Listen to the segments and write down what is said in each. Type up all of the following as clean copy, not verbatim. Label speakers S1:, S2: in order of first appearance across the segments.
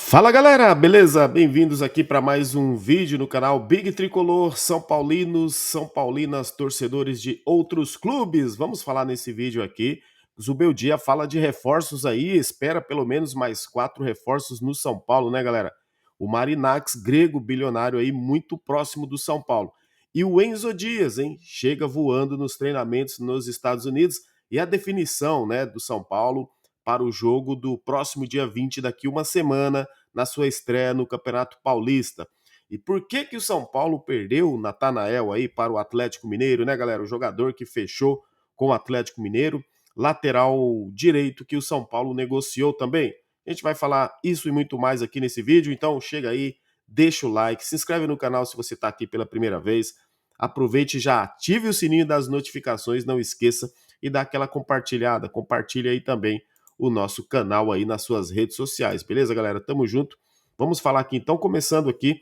S1: Fala galera, beleza? Bem-vindos aqui para mais um vídeo no canal Big Tricolor, São Paulinos, São Paulinas, torcedores de outros clubes. Vamos falar nesse vídeo aqui. Zubeldia fala de reforços aí, espera pelo menos mais 4 reforços no São Paulo, né, galera? O Marinax, grego bilionário aí, muito próximo do São Paulo. E o Enzo Dias, hein? Chega voando nos treinamentos nos Estados Unidos e a definição, né, do São Paulo para o jogo do próximo dia 20, daqui uma semana, na sua estreia no Campeonato Paulista. E por que que o São Paulo perdeu o Natanael aí para o Atlético Mineiro, né, galera? O jogador que fechou com o Atlético Mineiro, lateral direito que o São Paulo negociou também. A gente vai falar isso e muito mais aqui nesse vídeo, então chega aí, deixa o like, se inscreve no canal se você está aqui pela primeira vez, aproveite e já ative o sininho das notificações, não esqueça, e dá aquela compartilhada, compartilha aí também o nosso canal aí nas suas redes sociais, beleza, galera? Tamo junto. Vamos falar aqui então, começando aqui,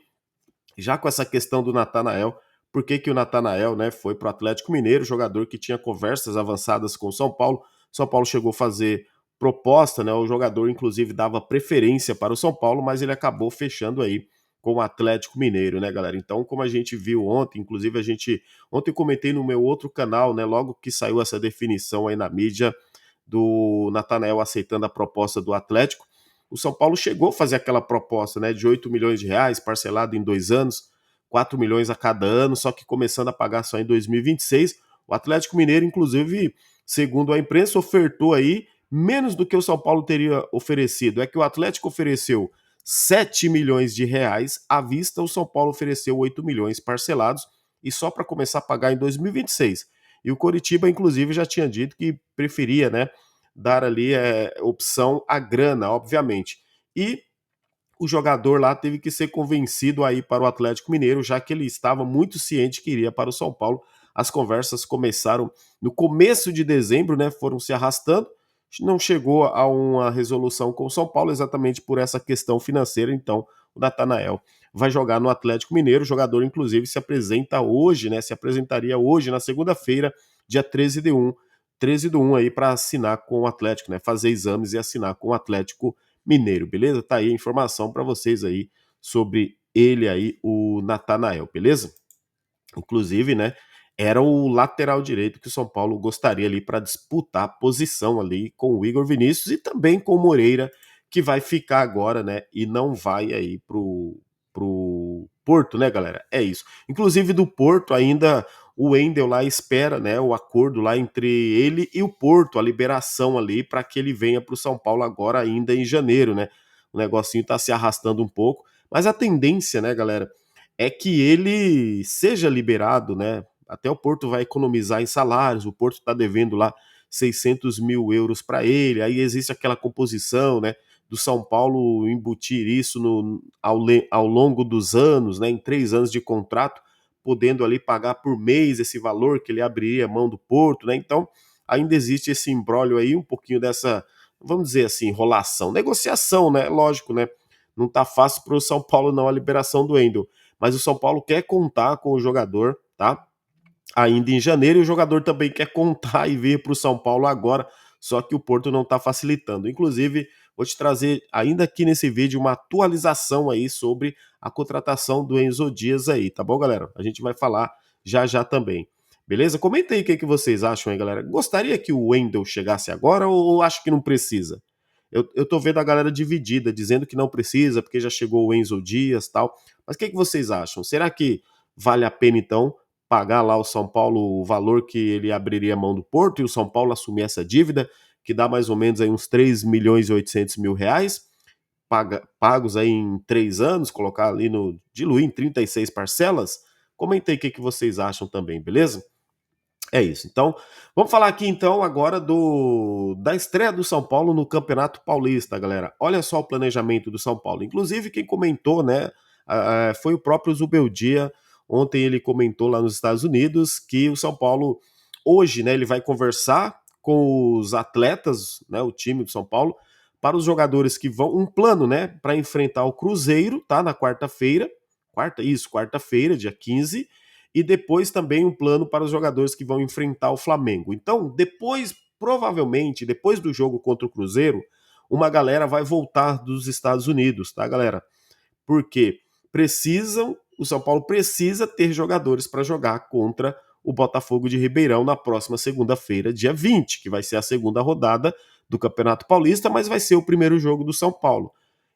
S1: já com essa questão do Natanael. Por que que o Natanael, né, foi para o Atlético Mineiro, jogador que tinha conversas avançadas com o São Paulo. São Paulo chegou a fazer proposta, né? O jogador inclusive dava preferência para o São Paulo, mas ele acabou fechando aí com o Atlético Mineiro, né, galera? Então, como a gente viu ontem, inclusive ontem eu comentei no meu outro canal, né, logo que saiu essa definição aí na mídia, do Natanael aceitando a proposta do Atlético, o São Paulo chegou a fazer aquela proposta, né, de 8 milhões de reais, parcelado em 2 anos, 4 milhões a cada ano, só que começando a pagar só em 2026. O Atlético Mineiro, inclusive, segundo a imprensa, ofertou aí menos do que o São Paulo teria oferecido. É que o Atlético ofereceu 7 milhões de reais à vista, o São Paulo ofereceu 8 milhões parcelados e só para começar a pagar em 2026. E o Coritiba, inclusive, já tinha dito que preferia, né, dar ali opção à grana, obviamente. E o jogador lá teve que ser convencido a ir para o Atlético Mineiro, já que ele estava muito ciente que iria para o São Paulo. As conversas começaram no começo de dezembro, né, foram se arrastando, não chegou a uma resolução com o São Paulo exatamente por essa questão financeira, então o Natanael vai jogar no Atlético Mineiro, o jogador inclusive se apresenta hoje, né, se apresentaria hoje na segunda-feira, dia 13 do 1 aí para assinar com o Atlético, né, fazer exames e assinar com o Atlético Mineiro, beleza? Tá aí a informação para vocês aí sobre ele aí, o Natanael, beleza? Inclusive, né, era o lateral direito que o São Paulo gostaria ali para disputar a posição ali com o Igor Vinícius e também com o Moreira, que vai ficar agora, né, e não vai aí pro Porto, né, galera? É isso. Inclusive do Porto ainda o Wendel lá espera, né, o acordo lá entre ele e o Porto, a liberação ali para que ele venha para o São Paulo agora ainda em janeiro, né? O negocinho tá se arrastando um pouco, mas a tendência, né, galera, é que ele seja liberado, né? Até o Porto vai economizar em salários, o Porto está devendo lá 600 mil euros para ele, aí existe aquela composição, né? Do São Paulo embutir isso ao longo dos anos, né? Em 3 anos de contrato, podendo ali pagar por mês esse valor que ele abriria a mão do Porto, né? Então ainda existe esse imbróglio aí, um pouquinho dessa, vamos dizer assim, enrolação, negociação, né? Lógico, né? Não tá fácil para o São Paulo não a liberação do Wendel, mas o São Paulo quer contar com o jogador, tá? Ainda em janeiro, e o jogador também quer contar e vir para o São Paulo agora, só que o Porto não está facilitando. Inclusive, vou te trazer ainda aqui nesse vídeo uma atualização aí sobre a contratação do Enzo Dias aí, tá bom, galera? A gente vai falar já já também. Beleza? Comenta aí o que vocês acham aí, galera. Gostaria que o Wendel chegasse agora ou acho que não precisa? Eu tô vendo a galera dividida, dizendo que não precisa, porque já chegou o Enzo Dias e tal. Mas o que vocês acham? Será que vale a pena, então, pagar lá o São Paulo o valor que ele abriria a mão do Porto e o São Paulo assumir essa dívida, que dá mais ou menos aí uns 3 milhões e 800 mil reais, pagos aí em 3 anos, colocar ali no, diluir em 36 parcelas? Comenta aí o que vocês acham também, beleza? É isso. Então, vamos falar aqui então agora da estreia do São Paulo no Campeonato Paulista, galera. Olha só o planejamento do São Paulo. Inclusive, quem comentou, né, foi o próprio Zubeldia. Ontem ele comentou lá nos Estados Unidos que o São Paulo, hoje, né, ele vai conversar com os atletas, né, o time do São Paulo, para os jogadores que vão, um plano, né, para enfrentar o Cruzeiro, tá, na quarta-feira, quarta-feira, dia 15, e depois também um plano para os jogadores que vão enfrentar o Flamengo. Então, depois, provavelmente, depois do jogo contra o Cruzeiro, uma galera vai voltar dos Estados Unidos, tá, galera? Porque o São Paulo precisa ter jogadores para jogar contra o Botafogo de Ribeirão na próxima segunda-feira, dia 20, que vai ser a segunda rodada do Campeonato Paulista, mas vai ser o primeiro jogo do São Paulo.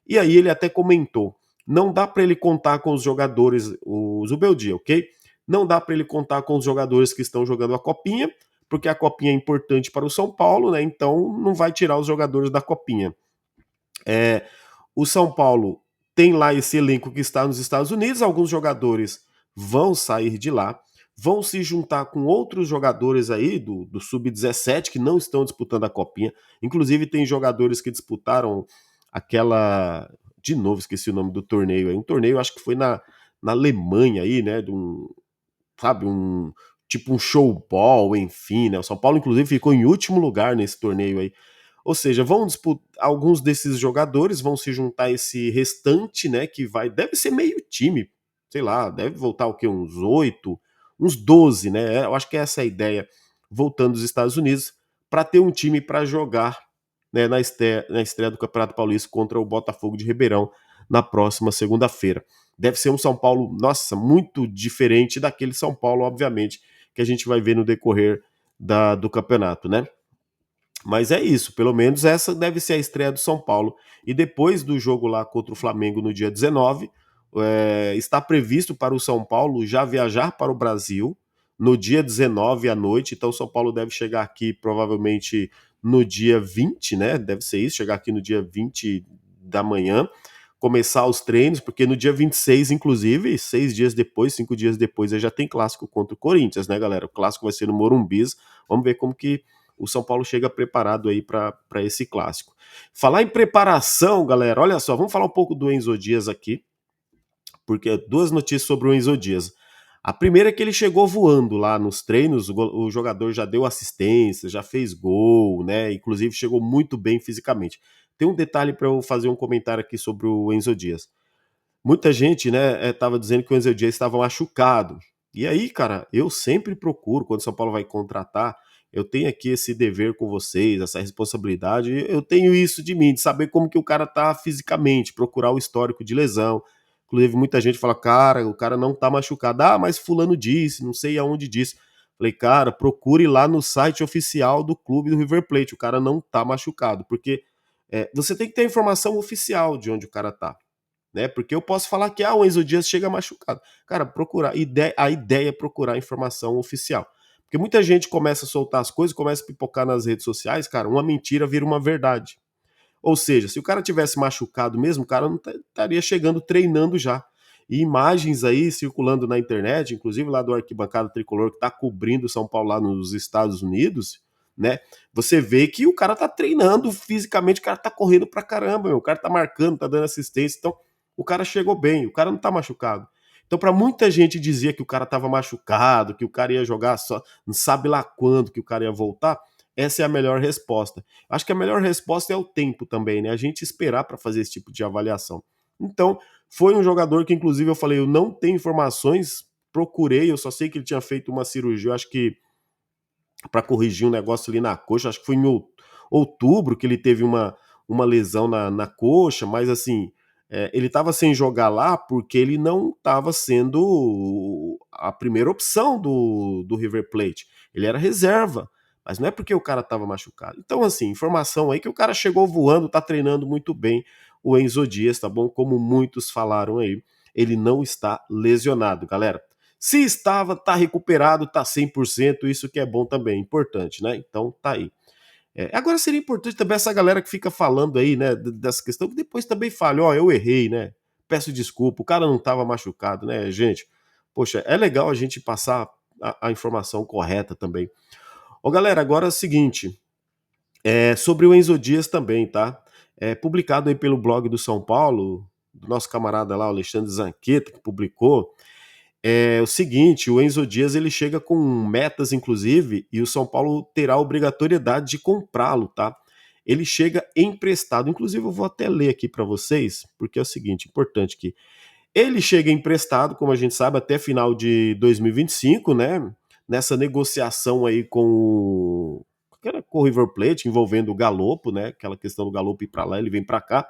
S1: E aí ele até comentou, não dá para ele contar com os jogadores, o Zubeldia, ok? Não dá para ele contar com os jogadores que estão jogando a Copinha, porque a Copinha é importante para o São Paulo, né? Então não vai tirar os jogadores da Copinha. O São Paulo tem lá esse elenco que está nos Estados Unidos, alguns jogadores vão sair de lá, vão se juntar com outros jogadores aí do Sub-17 que não estão disputando a Copinha. Inclusive, tem jogadores que disputaram aquela. De novo, esqueci o nome do torneio aí. Um torneio, acho que foi na Alemanha aí, né? De um, sabe, um. Tipo um showball, enfim, né? O São Paulo, inclusive, ficou em último lugar nesse torneio aí. Ou seja, vão disputar, alguns desses jogadores vão se juntar a esse restante, né? Que vai. Deve ser meio time, sei lá, deve voltar o quê? Uns 8, uns 12, né? Eu acho que essa é a ideia, voltando dos Estados Unidos, para ter um time para jogar, né, na estreia do Campeonato Paulista contra o Botafogo de Ribeirão na próxima segunda-feira. Deve ser um São Paulo, nossa, muito diferente daquele São Paulo, obviamente, que a gente vai ver no decorrer do campeonato, né? Mas é isso, pelo menos essa deve ser a estreia do São Paulo. E depois do jogo lá contra o Flamengo no dia 19, está previsto para o São Paulo já viajar para o Brasil no dia 19 à noite. Então o São Paulo deve chegar aqui provavelmente no dia 20, né? Deve ser isso, chegar aqui no dia 20 da manhã, começar os treinos, porque no dia 26, inclusive, 6 dias depois, 5 dias depois, aí já tem clássico contra o Corinthians, né, galera? O clássico vai ser no Morumbis. Vamos ver como que o São Paulo chega preparado aí para esse clássico. Falar em preparação, galera, olha só, vamos falar um pouco do Enzo Dias aqui, porque duas notícias sobre o Enzo Dias. A primeira é que ele chegou voando lá nos treinos, o jogador já deu assistência, já fez gol, né? Inclusive chegou muito bem fisicamente. Tem um detalhe para eu fazer um comentário aqui sobre o Enzo Dias. Muita gente, né, estava dizendo que o Enzo Dias estava machucado. E aí, cara, eu sempre procuro, quando o São Paulo vai contratar, eu tenho aqui esse dever com vocês, essa responsabilidade, eu tenho isso de mim, de saber como que o cara tá fisicamente, procurar o histórico de lesão. Inclusive, muita gente fala, cara, o cara não tá machucado. Ah, mas fulano disse, não sei aonde disse. Falei, cara, procure lá no site oficial do clube do River Plate, o cara não tá machucado, porque você tem que ter a informação oficial de onde o cara tá, né? Porque eu posso falar que o Enzo Dias chega machucado. Cara, a ideia é procurar informação oficial. Porque muita gente começa a soltar as coisas, começa a pipocar nas redes sociais, cara, uma mentira vira uma verdade. Ou seja, se o cara tivesse machucado mesmo, o cara não estaria chegando treinando já. E imagens aí circulando na internet, inclusive lá do Arquibancada Tricolor, que está cobrindo o São Paulo lá nos Estados Unidos, né? Você vê que o cara tá treinando fisicamente, o cara tá correndo pra caramba, meu. O cara tá marcando, tá dando assistência. Então, o cara chegou bem, o cara não tá machucado. Então, para muita gente dizia que o cara tava machucado, que o cara ia jogar só, não sabe lá quando que o cara ia voltar, essa é a melhor resposta. Acho que a melhor resposta é o tempo também, né? A gente esperar para fazer esse tipo de avaliação. Então, foi um jogador que, inclusive, eu falei, eu não tenho informações, procurei, eu só sei que ele tinha feito uma cirurgia, eu acho que para corrigir um negócio ali na coxa, acho que foi em outubro que ele teve uma lesão na coxa, mas assim, ele estava sem jogar lá porque ele não estava sendo a primeira opção do River Plate. Ele era reserva, mas não é porque o cara estava machucado. Então, assim, informação aí que o cara chegou voando, tá treinando muito bem o Enzo Dias, tá bom? Como muitos falaram aí, ele não está lesionado, galera. Se estava, tá recuperado, tá 100%, isso que é bom também, importante, né? Então tá aí. Agora seria importante também essa galera que fica falando aí, né, dessa questão, que depois também fale, ó, eu errei, né? Peço desculpa, o cara não estava machucado, né, gente? Poxa, é legal a gente passar a informação correta também. Ó, galera, agora é o seguinte, sobre o Enzo Dias também, tá? Publicado aí pelo blog do São Paulo, do nosso camarada lá, o Alexandre Zanqueta, que publicou, o seguinte, o Enzo Dias ele chega com metas, inclusive, e o São Paulo terá a obrigatoriedade de comprá-lo, tá? Ele chega emprestado, inclusive eu vou até ler aqui para vocês, porque é o seguinte, importante aqui. Ele chega emprestado, como a gente sabe, até final de 2025, né? Nessa negociação aí com que era com o River Plate, envolvendo o Galopo, né? Aquela questão do Galopo ir para lá, ele vem para cá.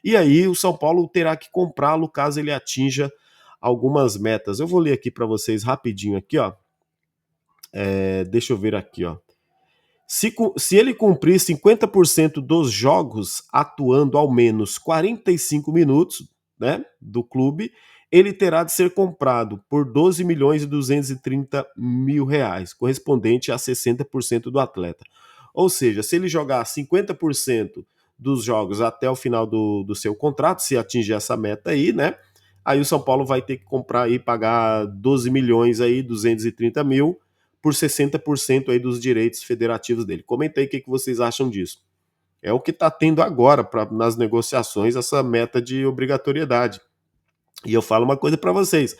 S1: E aí o São Paulo terá que comprá-lo caso ele atinja algumas metas. Eu vou ler aqui para vocês rapidinho aqui, ó. Deixa eu ver aqui, ó. Se ele cumprir 50% dos jogos atuando ao menos 45 minutos, né, do clube, ele terá de ser comprado por 12 milhões e 230 mil reais, correspondente a 60% do atleta. Ou seja, se ele jogar 50% dos jogos até o final do seu contrato, se atingir essa meta aí, né, aí o São Paulo vai ter que comprar e pagar 12 milhões aí, 230 mil, por 60% aí dos direitos federativos dele. Comenta aí o que vocês acham disso. É o que está tendo agora nas negociações essa meta de obrigatoriedade. E eu falo uma coisa para vocês.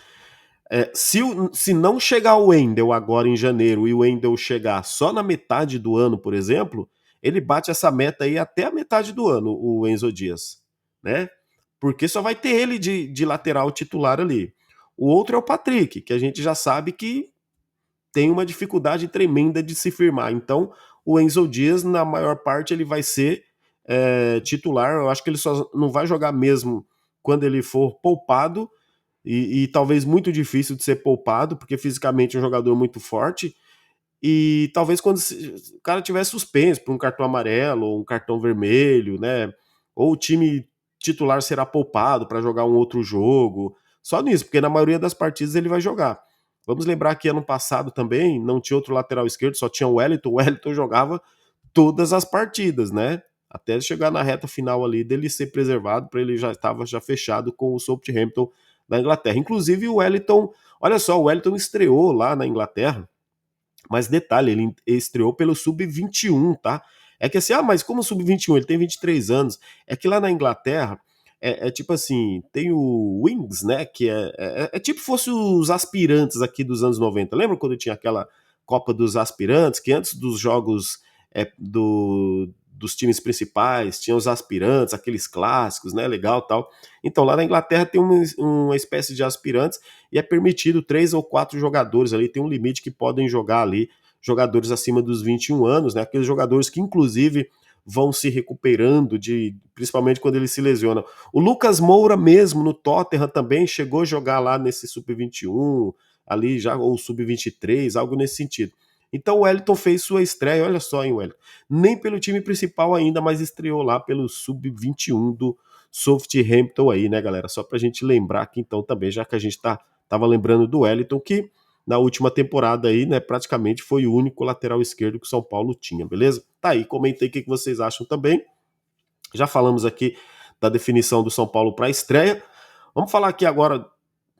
S1: Se não chegar o Wendel agora em janeiro e o Wendel chegar só na metade do ano, por exemplo, ele bate essa meta aí até a metade do ano, o Enzo Dias, né? Porque só vai ter ele de lateral titular ali. O outro é o Patrick, que a gente já sabe que tem uma dificuldade tremenda de se firmar. Então, o Enzo Dias, na maior parte, ele vai ser titular. Eu acho que ele só não vai jogar mesmo quando ele for poupado, e talvez muito difícil de ser poupado, porque fisicamente é um jogador muito forte. E talvez quando o cara tiver suspenso por um cartão amarelo ou um cartão vermelho, né? Ou o time titular será poupado para jogar um outro jogo. Só nisso, porque na maioria das partidas ele vai jogar. Vamos lembrar que ano passado também não tinha outro lateral esquerdo, só tinha o Wellington. O Wellington jogava todas as partidas, né? Até chegar na reta final ali dele ser preservado, para ele já estava já fechado com o Southampton da Inglaterra. Inclusive o Wellington, olha só, o Wellington estreou lá na Inglaterra, mas detalhe, ele estreou pelo Sub-21, tá? É que assim, mas como Sub-21? Ele tem 23 anos. É que lá na Inglaterra, tipo assim, tem o Wings, né? Que é tipo fosse os aspirantes aqui dos anos 90. Lembra quando tinha aquela Copa dos Aspirantes, que antes dos jogos dos times principais, tinha os aspirantes, aqueles clássicos, né? Legal tal. Então, lá na Inglaterra tem uma espécie de aspirantes e é permitido 3 ou 4 jogadores ali, tem um limite que podem jogar ali, jogadores acima dos 21 anos, né? Aqueles jogadores que, inclusive, vão se recuperando, principalmente quando eles se lesionam. O Lucas Moura mesmo, no Tottenham também, chegou a jogar lá nesse Sub-21, ali já, ou Sub-23, algo nesse sentido. Então o Wellington fez sua estreia, olha só, hein, Wellington. Nem pelo time principal ainda, mas estreou lá pelo Sub-21 do Southampton aí, né, galera? Só pra gente lembrar aqui então também, já que a gente tava lembrando do Wellington, que na última temporada aí, né, praticamente foi o único lateral esquerdo que o São Paulo tinha, beleza? Tá aí, comentei o que vocês acham também. Já falamos aqui da definição do São Paulo para a estreia. Vamos falar aqui agora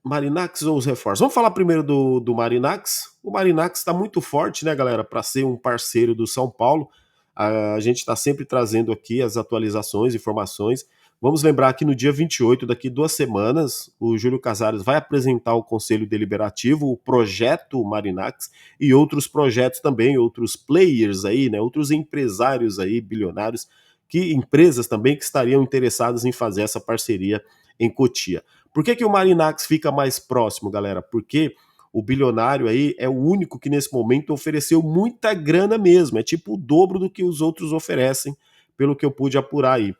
S1: Marinax ou os reforços? Vamos falar primeiro do Marinax. O Marinax está muito forte, né, galera, para ser um parceiro do São Paulo. A gente está sempre trazendo aqui as atualizações, informações. Vamos lembrar que no dia 28, daqui 2 semanas, o Júlio Casares vai apresentar ao Conselho Deliberativo o projeto Marinax e outros projetos também, outros players aí, né, outros empresários aí, bilionários, empresas também que estariam interessadas em fazer essa parceria em Cotia. Por que o Marinax fica mais próximo, galera? Porque o bilionário aí é o único que nesse momento ofereceu muita grana mesmo, é tipo o dobro do que os outros oferecem, pelo que eu pude apurar aí.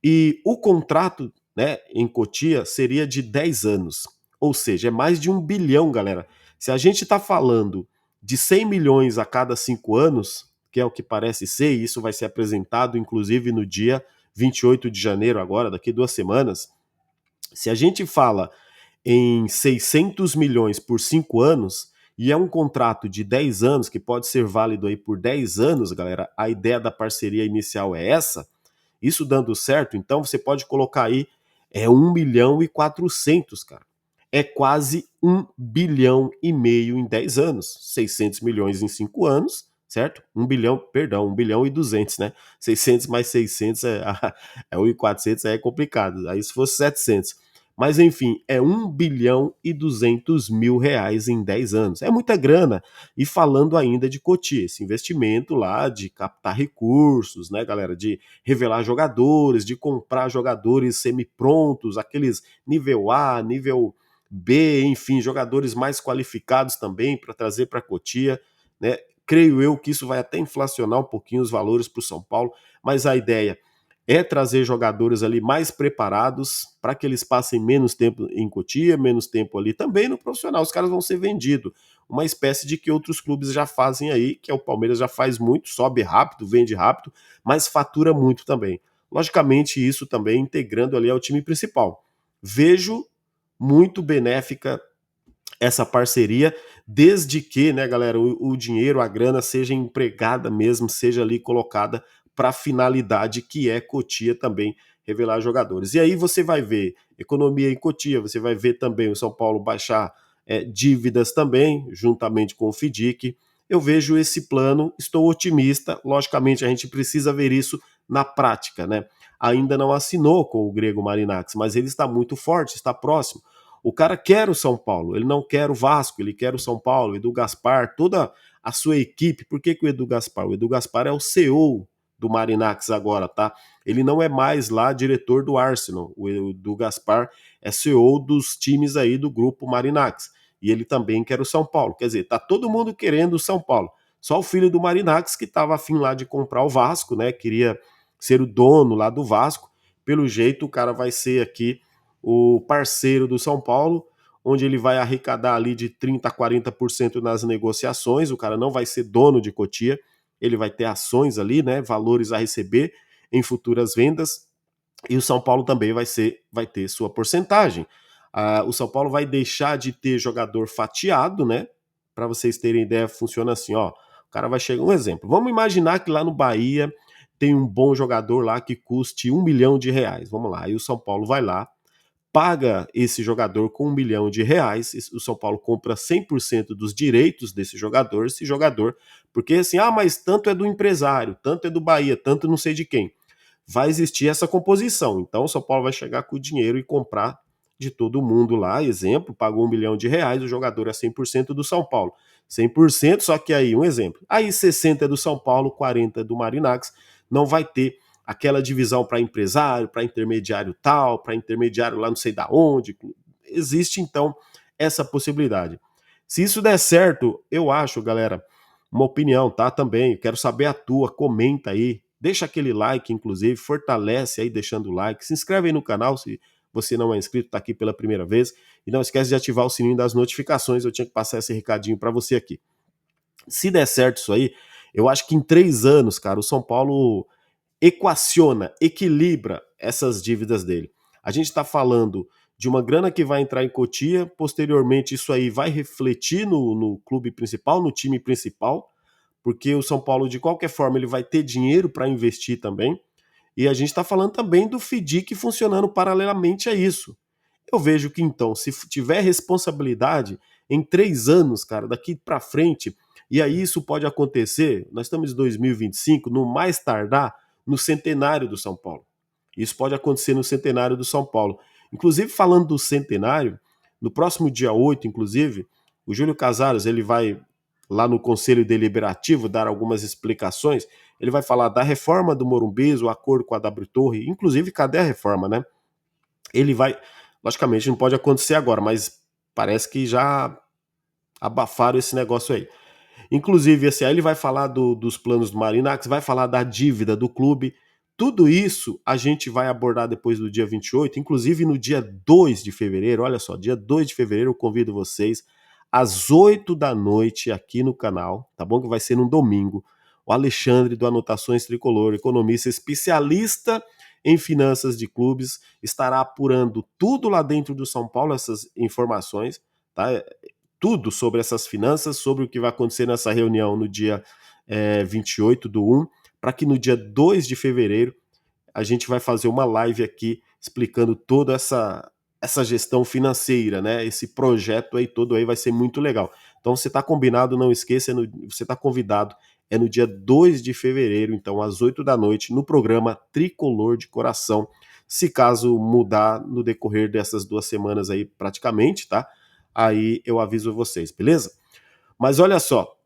S1: E o contrato, né, em Cotia seria de 10 anos, ou seja, é mais de 1 bilhão, galera. Se a gente está falando de 100 milhões a cada 5 anos, que é o que parece ser, e isso vai ser apresentado inclusive no dia 28 de janeiro agora, daqui 2 semanas, se a gente fala em 600 milhões por 5 anos, e é um contrato de 10 anos, que pode ser válido aí por 10 anos, galera, a ideia da parceria inicial é essa, isso dando certo, então você pode colocar aí 1 milhão e 400, cara. É quase 1,5 bilhão em 10 anos. 600 milhões em 5 anos, certo? 1 bilhão, perdão, 1 bilhão e 200, né? 600 mais 600 é 1,400, aí é complicado. Aí se fosse 700. Mas enfim, é 1,2 bilhão em 10 anos. É muita grana. E falando ainda de Cotia, esse investimento lá de captar recursos, né, galera? De revelar jogadores, de comprar jogadores semi-prontos, aqueles nível A, nível B, enfim, jogadores mais qualificados também para trazer para Cotia, né? creio eu que isso vai até inflacionar um pouquinho os valores para o São Paulo, mas a ideia é trazer jogadores ali mais preparados para que eles passem menos tempo em Cotia, menos tempo ali também no profissional. Os caras vão ser vendidos. Uma espécie de que outros clubes já fazem aí, que é o Palmeiras já faz muito, sobe rápido, vende rápido, mas fatura muito também. Logicamente, isso também integrando ali ao time principal. Vejo muito benéfica essa parceria, desde que, né, galera, o dinheiro, a grana seja empregada mesmo, seja ali colocada para a finalidade que é Cotia também revelar jogadores. E aí você vai ver economia em Cotia, você vai ver também o São Paulo baixar dívidas também, juntamente com o FIDIC. Eu vejo esse plano, estou otimista. Logicamente, a gente precisa ver isso na prática, né? Ainda não assinou com o grego Marinax, mas ele está muito forte, está próximo. O cara quer o São Paulo, ele não quer o Vasco, ele quer o São Paulo, o Edu Gaspar, toda a sua equipe. Por que o Edu Gaspar? O Edu Gaspar é o CEO do Marinax agora, tá? Ele não é mais lá diretor do Arsenal. O Edu Gaspar é CEO dos times aí do grupo Marinax. E ele também quer o São Paulo. Quer dizer, tá todo mundo querendo o São Paulo. Só o filho do Marinax que estava afim lá de comprar o Vasco, né? Queria ser o dono lá do Vasco. Pelo jeito, o cara vai ser aqui o parceiro do São Paulo, onde ele vai arrecadar ali de 30% a 40% nas negociações. O cara não vai ser dono de Cotia, ele vai ter ações ali, né? Valores a receber em futuras vendas. E o São Paulo também vai ter sua porcentagem. O São Paulo vai deixar de ter jogador fatiado, né? Para vocês terem ideia, funciona assim, ó. O cara vai chegar, um exemplo. Vamos imaginar que lá no Bahia tem um bom jogador lá que custe R$ 1 milhão. Vamos lá. Aí o São Paulo vai lá, paga esse jogador com R$ 1 milhão. O São Paulo compra 100% dos direitos desse jogador, porque assim, mas tanto é do empresário, tanto é do Bahia, tanto não sei de quem. Vai existir essa composição. Então o São Paulo vai chegar com o dinheiro e comprar de todo mundo lá. Exemplo, pagou R$ 1 milhão, o jogador é 100% do São Paulo. 100%, só que aí, um exemplo. Aí 60% é do São Paulo, 40% é do Marinax. Não vai ter aquela divisão para empresário, para intermediário tal, para intermediário lá não sei da onde. Existe então essa possibilidade. Se isso der certo, eu acho, galera, uma opinião, tá? Também, quero saber a tua, comenta aí, deixa aquele like, inclusive, fortalece aí deixando o like, se inscreve aí no canal se você não é inscrito, tá aqui pela primeira vez, e não esquece de ativar o sininho das notificações, eu tinha que passar esse recadinho para você aqui. Se der certo isso aí, eu acho que em 3 anos, cara, o São Paulo equaciona, equilibra essas dívidas dele. A gente está falando de uma grana que vai entrar em Cotia, posteriormente isso aí vai refletir no clube principal, no time principal, porque o São Paulo, de qualquer forma, ele vai ter dinheiro para investir também. E a gente está falando também do FIDIC funcionando paralelamente a isso. Eu vejo que então, se tiver responsabilidade, em 3 anos, cara, daqui para frente, e aí isso pode acontecer, nós estamos em 2025, no mais tardar, no centenário do São Paulo. Isso pode acontecer no centenário do São Paulo. Inclusive, falando do centenário, no próximo dia 8, inclusive, o Júlio Casares, ele vai lá no Conselho Deliberativo dar algumas explicações. Ele vai falar da reforma do Morumbis, o acordo com a W Torre, inclusive, cadê a reforma, né? Ele vai, logicamente, não pode acontecer agora, mas parece que já abafaram esse negócio aí. Inclusive, assim, aí ele vai falar dos planos do Marinax, vai falar da dívida do clube. Tudo isso a gente vai abordar depois do dia 28, inclusive no dia 2 de fevereiro. Olha só, dia 2 de fevereiro eu convido vocês às 8 da noite aqui no canal, tá bom? Que vai ser num domingo. O Alexandre do Anotações Tricolor, economista especialista em finanças de clubes, estará apurando tudo lá dentro do São Paulo, essas informações, tá? Tudo sobre essas finanças, sobre o que vai acontecer nessa reunião no dia 28 do 1, para que no dia 2 de fevereiro a gente vai fazer uma live aqui explicando toda essa gestão financeira, né? Esse projeto aí todo aí vai ser muito legal. Então você está combinado, não esqueça, você está convidado, é no dia 2 de fevereiro, então às 8 da noite, no programa Tricolor de Coração. Se caso mudar no decorrer dessas 2 semanas aí, praticamente, tá? Aí eu aviso vocês, beleza? Mas olha só,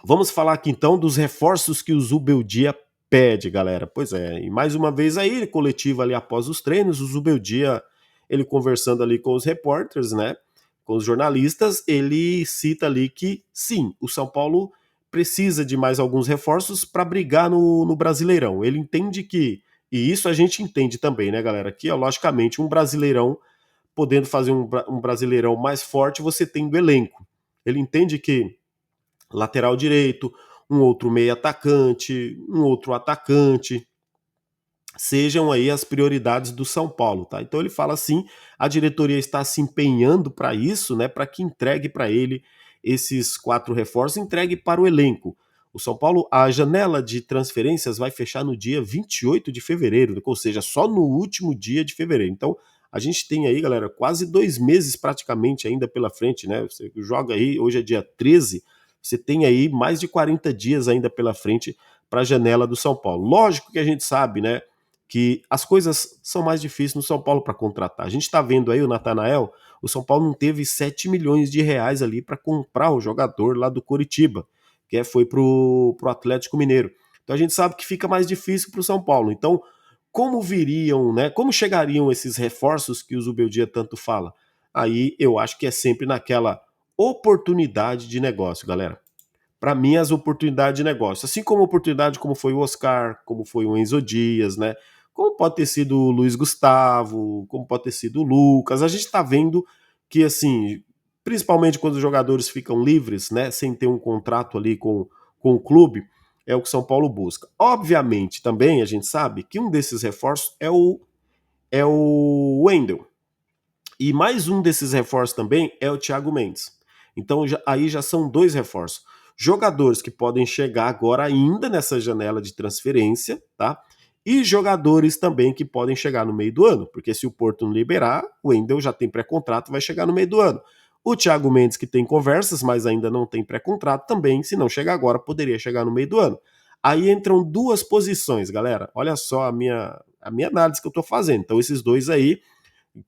S1: vamos falar aqui então dos reforços que o Zubeldia pede, galera. Pois é, e mais uma vez aí, coletiva ali após os treinos, o Zubeldia, ele conversando ali com os repórteres, né, com os jornalistas, ele cita ali que sim, o São Paulo precisa de mais alguns reforços para brigar no Brasileirão. Ele entende que, e isso a gente entende também, né, galera, que logicamente um Brasileirão, podendo fazer um Brasileirão mais forte, você tem do elenco. Ele entende que lateral direito, um outro meio atacante, um outro atacante, sejam aí as prioridades do São Paulo, tá? Então ele fala assim, a diretoria está se empenhando para isso, né, para que entregue para ele esses 4 reforços, entregue para o elenco. O São Paulo, a janela de transferências vai fechar no dia 28 de fevereiro, ou seja, só no último dia de fevereiro. Então, a gente tem aí, galera, quase 2 meses praticamente ainda pela frente, né? Você joga aí, hoje é dia 13, você tem aí mais de 40 dias ainda pela frente para a janela do São Paulo. Lógico que a gente sabe, né, que as coisas são mais difíceis no São Paulo para contratar. A gente está vendo aí o Natanael, o São Paulo não teve 7 milhões de reais ali para comprar o jogador lá do Coritiba, que foi pro Atlético Mineiro. Então a gente sabe que fica mais difícil para o São Paulo. Então, como viriam, né? Como chegariam esses reforços que o Zubeldia tanto fala? Aí eu acho que é sempre naquela oportunidade de negócio, galera. Para mim, as oportunidades de negócio. Assim como oportunidade como foi o Oscar, como foi o Enzo Dias, né? Como pode ter sido o Luiz Gustavo, como pode ter sido o Lucas. A gente está vendo que, assim, principalmente quando os jogadores ficam livres, né? Sem ter um contrato ali com o clube, é o que São Paulo busca. Obviamente, também a gente sabe que um desses reforços é o Wendel. E mais um desses reforços também é o Thiago Mendes. Então aí já são 2 reforços. Jogadores que podem chegar agora ainda nessa janela de transferência, tá? E jogadores também que podem chegar no meio do ano, porque se o Porto não liberar, o Wendel já tem pré-contrato, vai chegar no meio do ano. O Thiago Mendes, que tem conversas, mas ainda não tem pré-contrato, também, se não chegar agora, poderia chegar no meio do ano. Aí entram 2 posições, galera. Olha só a minha análise que eu tô fazendo. Então, esses 2 aí,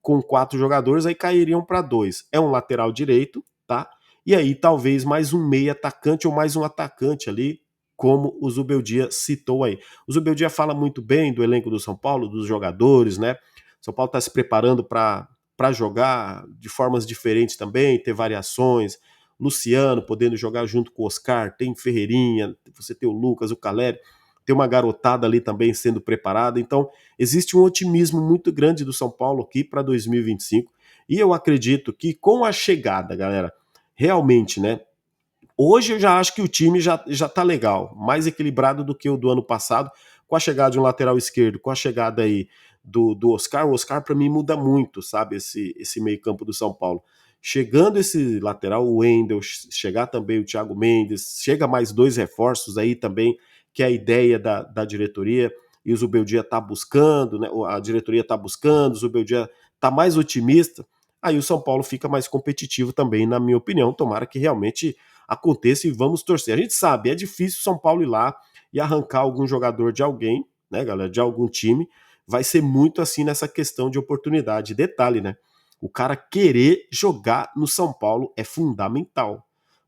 S1: com 4 jogadores, aí cairiam para 2. É um lateral direito, tá? E aí talvez mais um meio atacante ou mais um atacante ali, como o Zubeldia citou aí. O Zubeldia fala muito bem do elenco do São Paulo, dos jogadores, né? São Paulo está se preparando para jogar de formas diferentes também, ter variações. Luciano podendo jogar junto com o Oscar, tem Ferreirinha, você tem o Lucas, o Caleri, tem uma garotada ali também sendo preparada. Então, existe um otimismo muito grande do São Paulo aqui para 2025. E eu acredito que com a chegada, galera, realmente, né? Hoje eu já acho que o time já tá legal, mais equilibrado do que o do ano passado, com a chegada de um lateral esquerdo, com a chegada aí do Oscar. O Oscar para mim muda muito, sabe, esse meio-campo do São Paulo. Chegando esse lateral, o Wendel, chegar também o Thiago Mendes, chega mais 2 reforços aí também, que é a ideia da diretoria, e o Zubeldia tá buscando, né? A diretoria tá buscando, o Zubeldia tá mais otimista. Aí o São Paulo fica mais competitivo também, na minha opinião. Tomara que realmente aconteça e vamos torcer. A gente sabe, é difícil São Paulo ir lá e arrancar algum jogador de alguém, né, galera, de algum time. Vai ser muito assim nessa questão de oportunidade. Detalhe, né? O cara querer jogar no São Paulo é fundamental.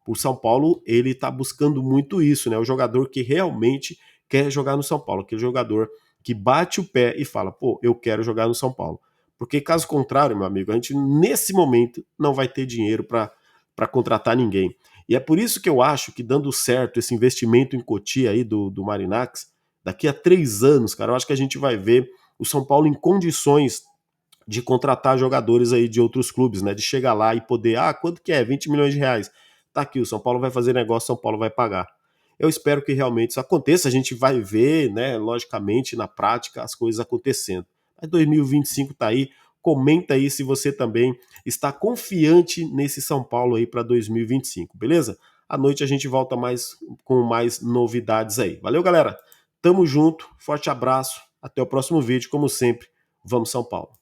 S1: O São Paulo, ele tá buscando muito isso, né? O jogador que realmente quer jogar no São Paulo, aquele jogador que bate o pé e fala, pô, eu quero jogar no São Paulo. Porque caso contrário, meu amigo, a gente nesse momento não vai ter dinheiro para contratar ninguém. E é por isso que eu acho que dando certo esse investimento em Cotia aí do Marinax, daqui a 3 anos, cara, eu acho que a gente vai ver o São Paulo em condições de contratar jogadores aí de outros clubes, né? De chegar lá e poder, quanto que é? 20 milhões de reais. Tá aqui, o São Paulo vai fazer negócio, São Paulo vai pagar. Eu espero que realmente isso aconteça, a gente vai ver, né, logicamente, na prática, as coisas acontecendo. Mas 2025 tá aí, comenta aí se você também está confiante nesse São Paulo aí para 2025, beleza? À noite a gente volta com mais novidades aí. Valeu, galera. Tamo junto, forte abraço, até o próximo vídeo, como sempre, vamos São Paulo.